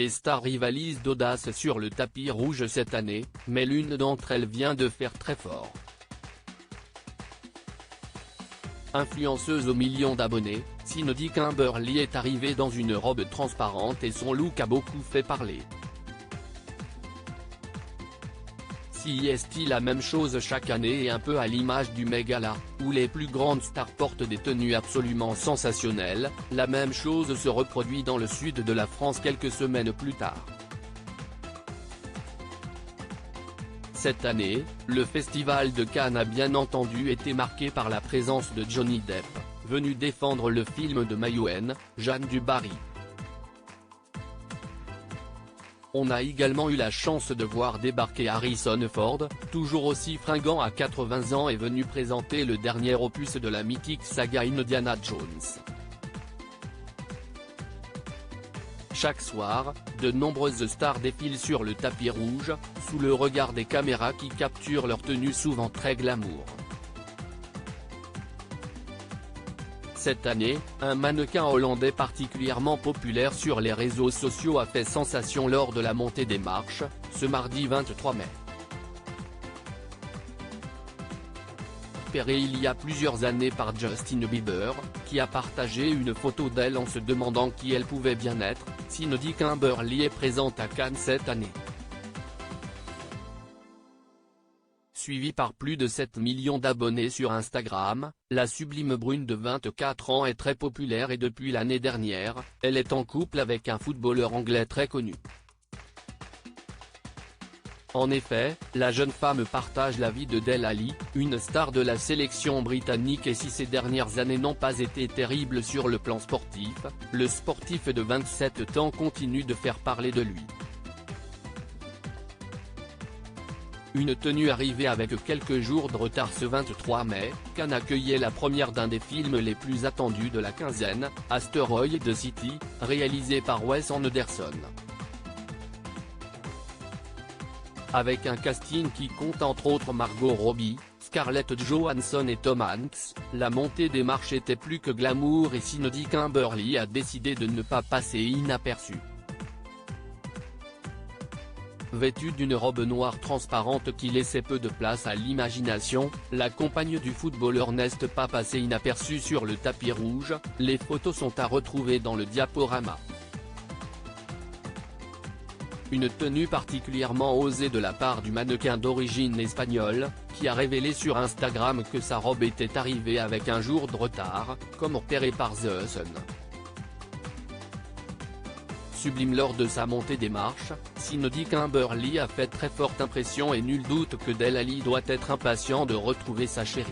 Les stars rivalisent d'audace sur le tapis rouge cette année, mais l'une d'entre elles vient de faire très fort. Influenceuse aux millions d'abonnés, Cindy Kimberly est arrivée dans une robe transparente et son look a beaucoup fait parler. Si est-il la même chose chaque année et un peu à l'image du Met Gala, où les plus grandes stars portent des tenues absolument sensationnelles, la même chose se reproduit dans le sud de la France quelques semaines plus tard. Cette année, le festival de Cannes a bien entendu été marqué par la présence de Johnny Depp, venu défendre le film de Maïwenn, Jeanne du Barry. On a également eu la chance de voir débarquer Harrison Ford, toujours aussi fringant à 80 ans et venu présenter le dernier opus de la mythique saga Indiana Jones. Chaque soir, de nombreuses stars défilent sur le tapis rouge, sous le regard des caméras qui capturent leur tenue souvent très glamour. Cette année, un mannequin hollandais particulièrement populaire sur les réseaux sociaux a fait sensation lors de la montée des marches, ce mardi 23 mai. Repérée il y a plusieurs années par Justin Bieber, qui a partagé une photo d'elle en se demandant qui elle pouvait bien être, Cindy Kimberly est présente à Cannes cette année. Suivie par plus de 7 millions d'abonnés sur Instagram, la sublime brune de 24 ans est très populaire et depuis l'année dernière, elle est en couple avec un footballeur anglais très connu. En effet, la jeune femme partage la vie de Dele Alli, une star de la sélection britannique et si ces dernières années n'ont pas été terribles sur le plan sportif, le sportif de 27 ans continue de faire parler de lui. Une tenue arrivée avec quelques jours de retard ce 23 mai, Cannes accueillait la première d'un des films les plus attendus de la quinzaine, Asteroid City, réalisé par Wes Anderson. Avec un casting qui compte entre autres Margot Robbie, Scarlett Johansson et Tom Hanks, la montée des marches était plus que glamour et Cindy Kimberly a décidé de ne pas passer inaperçue. Vêtue d'une robe noire transparente qui laissait peu de place à l'imagination, la compagne du footballeur n'est pas passée inaperçue sur le tapis rouge, les photos sont à retrouver dans le diaporama. Une tenue particulièrement osée de la part du mannequin d'origine espagnole, qui a révélé sur Instagram que sa robe était arrivée avec un jour de retard, comme repéré par The Sun. Sublime lors de sa montée des marches, Cindy Kimberly a fait très forte impression et nul doute que Dele Alli doit être impatient de retrouver sa chérie.